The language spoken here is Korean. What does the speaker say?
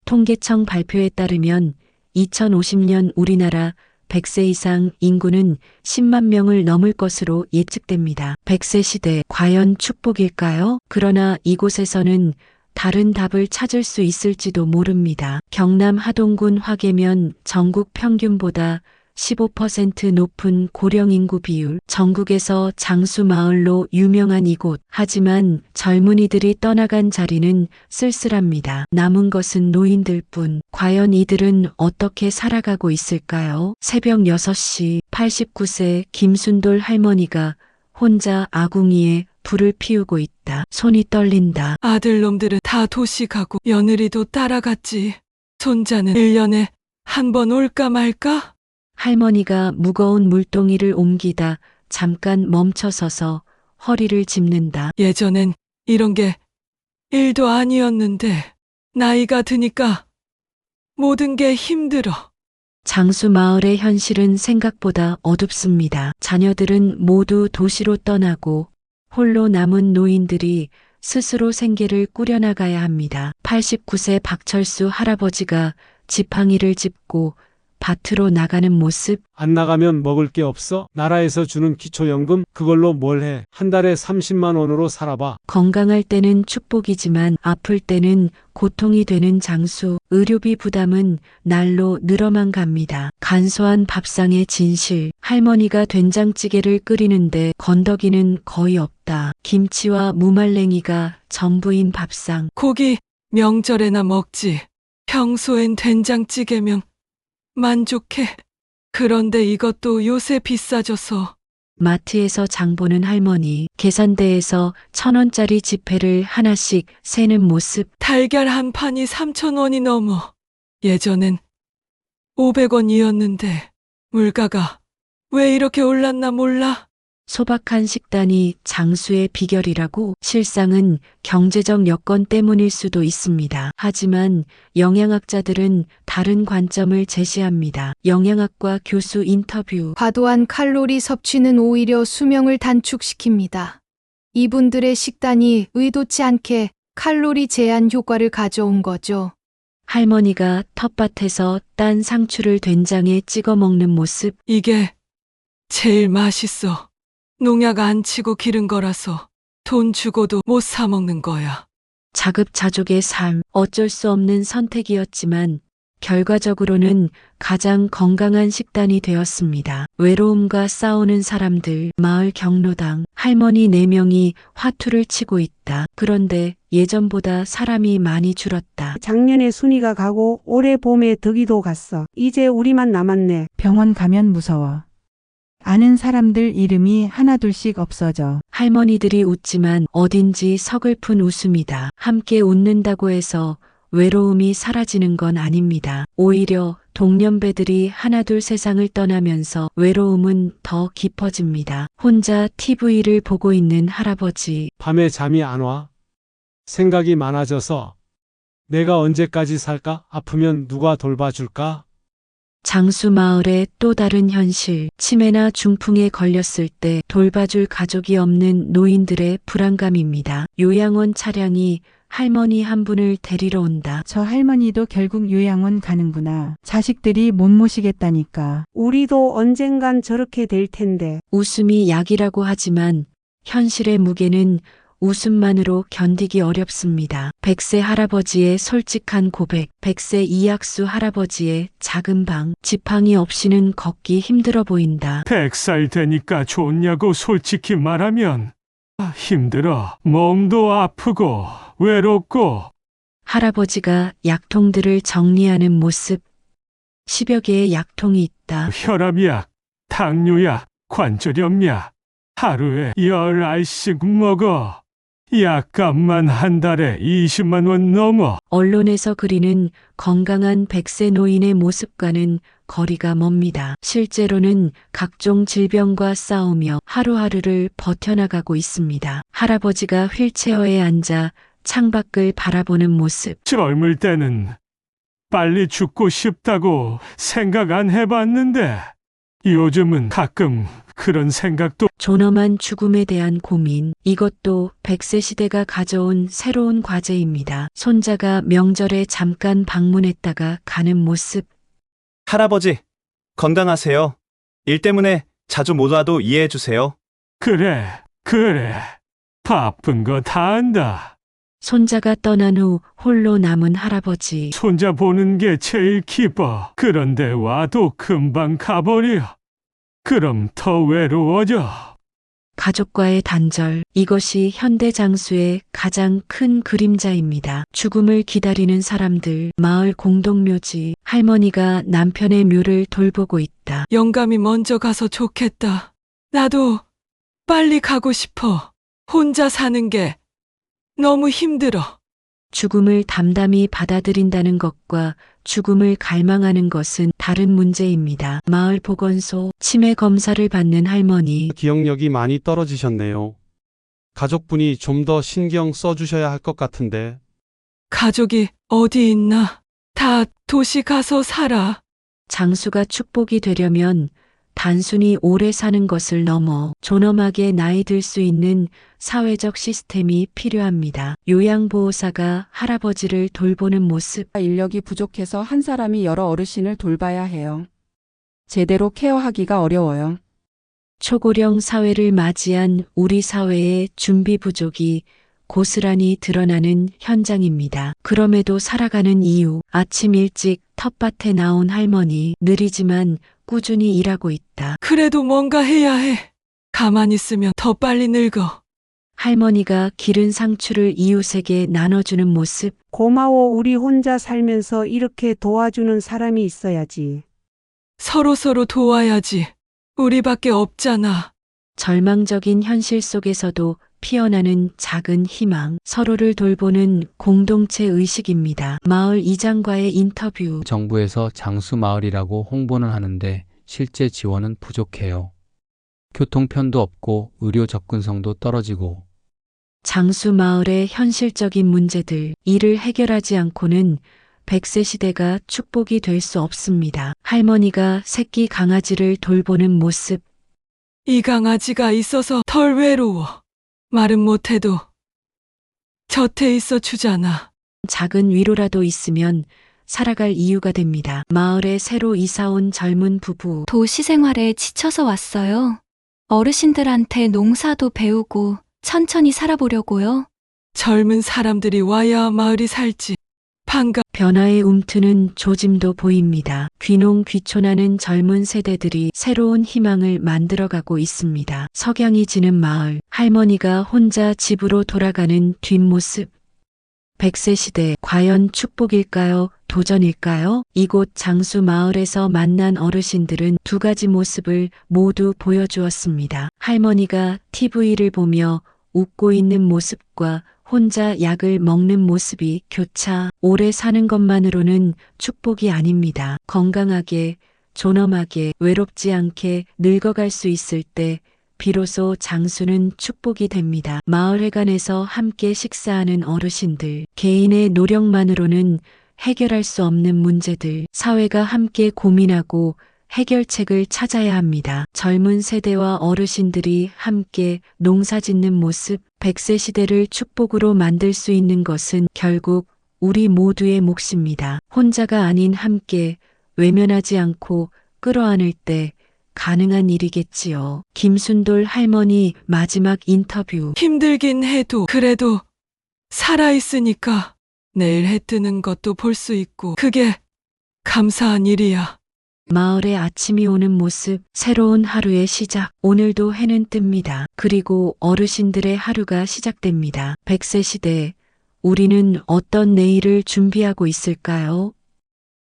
통계청 발표에 따르면 2050년 우리나라 100세 이상 인구는 10만 명을 넘을 것으로 예측됩니다. 100세 시대 과연 축복일까요? 그러나 이곳에서는 다른 답을 찾을 수 있을지도 모릅니다. 경남 하동군 화계면 전국 평균보다 15% 높은 고령 인구 비율, 전국에서 장수 마을로 유명한 이곳. 하지만 젊은이들이 떠나간 자리는 쓸쓸합니다. 남은 것은 노인들뿐. 과연 이들은 어떻게 살아가고 있을까요? 새벽 6시 89세 김순돌 할머니가 혼자 아궁이에 불을 피우고 있다. 손이 떨린다. 아들놈들은 다 도시 가고 며느리도 따라갔지. 손자는 1년에 한 번 올까 말까? 할머니가 무거운 물동이를 옮기다 잠깐 멈춰서서 허리를 짚는다. 예전엔 이런 게 일도 아니었는데 나이가 드니까 모든 게 힘들어. 장수 마을의 현실은 생각보다 어둡습니다. 자녀들은 모두 도시로 떠나고 홀로 남은 노인들이 스스로 생계를 꾸려나가야 합니다. 89세 박철수 할아버지가 지팡이를 짚고 밭으로 나가는 모습. 안 나가면 먹을 게 없어? 나라에서 주는 기초연금? 그걸로 뭘 해? 한 달에 30만 원으로 살아봐. 건강할 때는 축복이지만 아플 때는 고통이 되는 장수. 의료비 부담은 날로 늘어만 갑니다. 간소한 밥상의 진실. 할머니가 된장찌개를 끓이는데 건더기는 거의 없다. 김치와 무말랭이가 전부인 밥상. 고기 명절에나 먹지. 평소엔 된장찌개면 만족해. 그런데 이것도 요새 비싸져서. 마트에서 장 보는 할머니, 계산대에서 1,000원짜리 지폐를 하나씩 세는 모습. 달걀 한 판이 3,000원이 넘어. 예전엔 500원이었는데 물가가 왜 이렇게 올랐나 몰라. 소박한 식단이 장수의 비결이라고. 실상은 경제적 여건 때문일 수도 있습니다. 하지만 영양학자들은 다른 관점을 제시합니다. 영양학과 교수 인터뷰. 과도한 칼로리 섭취는 오히려 수명을 단축시킵니다. 이분들의 식단이 의도치 않게 칼로리 제한 효과를 가져온 거죠. 할머니가 텃밭에서 딴 상추를 된장에 찍어 먹는 모습. 이게 제일 맛있어. 농약 안 치고 기른 거라서 돈 주고도 못 사 먹는 거야. 자급자족의 삶, 어쩔 수 없는 선택이었지만 결과적으로는 가장 건강한 식단이 되었습니다. 외로움과 싸우는 사람들, 마을 경로당, 할머니 4명이 화투를 치고 있다. 그런데 예전보다 사람이 많이 줄었다. 작년에 순이가 가고 올해 봄에 덕이도 갔어. 이제 우리만 남았네. 병원 가면 무서워. 아는 사람들 이름이 하나둘씩 없어져. 할머니들이 웃지만 어딘지 서글픈 웃음이다. 함께 웃는다고 해서 외로움이 사라지는 건 아닙니다. 오히려 동년배들이 하나둘 세상을 떠나면서 외로움은 더 깊어집니다. 혼자 TV를 보고 있는 할아버지. 밤에 잠이 안 와? 생각이 많아져서 내가 언제까지 살까? 아프면 누가 돌봐줄까? 장수 마을의 또 다른 현실. 치매나 중풍에 걸렸을 때 돌봐줄 가족이 없는 노인들의 불안감입니다. 요양원 차량이 할머니 한 분을 데리러 온다. 저 할머니도 결국 요양원 가는구나. 자식들이 못 모시겠다니까. 우리도 언젠간 저렇게 될 텐데. 웃음이 약이라고 하지만 현실의 무게는 웃음만으로 견디기 어렵습니다. 100세 할아버지의 솔직한 고백, 100세 이학수 할아버지의 작은 방. 지팡이 없이는 걷기 힘들어 보인다. 100살 되니까 좋냐고 솔직히 말하면 힘들어. 몸도 아프고 외롭고. 할아버지가 약통들을 정리하는 모습. 10여 개의 약통이 있다. 혈압약, 당뇨약, 관절염약. 하루에 10알씩 먹어. 약값만 한 달에 20만 원 넘어. 언론에서 그리는 건강한 100세 노인의 모습과는 거리가 멉니다. 실제로는 각종 질병과 싸우며 하루하루를 버텨나가고 있습니다. 할아버지가 휠체어에 앉아 창밖을 바라보는 모습. 젊을 때는 빨리 죽고 싶다고 생각 안 해봤는데 요즘은 가끔 그런 생각도 존엄한 죽음에 대한 고민. 이것도 100세 시대가 가져온 새로운 과제입니다. 손자가 명절에 잠깐 방문했다가 가는 모습. 할아버지, 건강하세요. 일 때문에 자주 못 와도 이해해 주세요. 그래. 바쁜 거 다 안다. 손자가 떠난 후 홀로 남은 할아버지. 손자 보는 게 제일 기뻐. 그런데 와도 금방 가버려. 그럼 더 외로워져. 가족과의 단절. 이것이 현대 장수의 가장 큰 그림자입니다. 죽음을 기다리는 사람들, 마을 공동묘지, 할머니가 남편의 묘를 돌보고 있다. 영감이 먼저 가서 좋겠다. 나도 빨리 가고 싶어. 혼자 사는 게 너무 힘들어. 죽음을 담담히 받아들인다는 것과 죽음을 갈망하는 것은 다른 문제입니다. 마을 보건소, 치매 검사를 받는 할머니. 기억력이 많이 떨어지셨네요. 가족분이 좀 더 신경 써주셔야 할 것 같은데. 가족이 어디 있나? 다 도시 가서 살아. 장수가 축복이 되려면 단순히 오래 사는 것을 넘어 존엄하게 나이 들 수 있는 사회적 시스템이 필요합니다. 요양보호사가 할아버지를 돌보는 모습. 인력이 부족해서 한 사람이 여러 어르신을 돌봐야 해요. 제대로 케어하기가 어려워요. 초고령 사회를 맞이한 우리 사회의 준비 부족이 고스란히 드러나는 현장입니다. 그럼에도 살아가는 이유. 아침 일찍 텃밭에 나온 할머니. 느리지만 꾸준히 일하고 있다. 그래도 뭔가 해야 해. 가만히 있으면 더 빨리 늙어. 할머니가 기른 상추를 이웃에게 나눠주는 모습. 고마워. 우리 혼자 살면서 이렇게 도와주는 사람이 있어야지. 서로 도와야지. 우리밖에 없잖아. 절망적인 현실 속에서도 피어나는 작은 희망. 서로를 돌보는 공동체 의식입니다. 마을 이장과의 인터뷰. 정부에서 장수마을이라고 홍보는 하는데 실제 지원은 부족해요. 교통편도 없고 의료 접근성도 떨어지고. 장수 마을의 현실적인 문제들. 이를 해결하지 않고는 100세 시대가 축복이 될 수 없습니다. 할머니가 새끼 강아지를 돌보는 모습. 이 강아지가 있어서 덜 외로워. 말은 못해도 곁에 있어 주잖아. 작은 위로라도 있으면 살아갈 이유가 됩니다. 마을에 새로 이사온 젊은 부부. 도시 생활에 지쳐서 왔어요. 어르신들한테 농사도 배우고 천천히 살아보려고요. 젊은 사람들이 와야 마을이 살지. 반가. 변화의 움트는 조짐도 보입니다. 귀농귀촌하는 젊은 세대들이 새로운 희망을 만들어가고 있습니다. 석양이 지는 마을. 할머니가 혼자 집으로 돌아가는 뒷모습. 100세 시대. 과연 축복일까요? 도전일까요? 이곳 장수 마을에서 만난 어르신들은 두 가지 모습을 모두 보여주었습니다. 할머니가 TV를 보며 웃고 있는 모습과 혼자 약을 먹는 모습이 교차. 오래 사는 것만으로는 축복이 아닙니다. 건강하게, 존엄하게, 외롭지 않게 늙어갈 수 있을 때 비로소 장수는 축복이 됩니다. 마을회관에서 함께 식사하는 어르신들. 개인의 노력만으로는 해결할 수 없는 문제들. 사회가 함께 고민하고 해결책을 찾아야 합니다. 젊은 세대와 어르신들이 함께 농사 짓는 모습. 100세 시대를 축복으로 만들 수 있는 것은 결국 우리 모두의 몫입니다. 혼자가 아닌 함께, 외면하지 않고 끌어안을 때 가능한 일이겠지요. 김순돌 할머니 마지막 인터뷰. 힘들긴 해도 그래도 살아있으니까 내일 해 뜨는 것도 볼 수 있고 그게 감사한 일이야. 마을에 아침이 오는 모습. 새로운 하루의 시작. 오늘도 해는 뜹니다. 그리고 어르신들의 하루가 시작됩니다. 100세 시대. 우리는 어떤 내일을 준비하고 있을까요?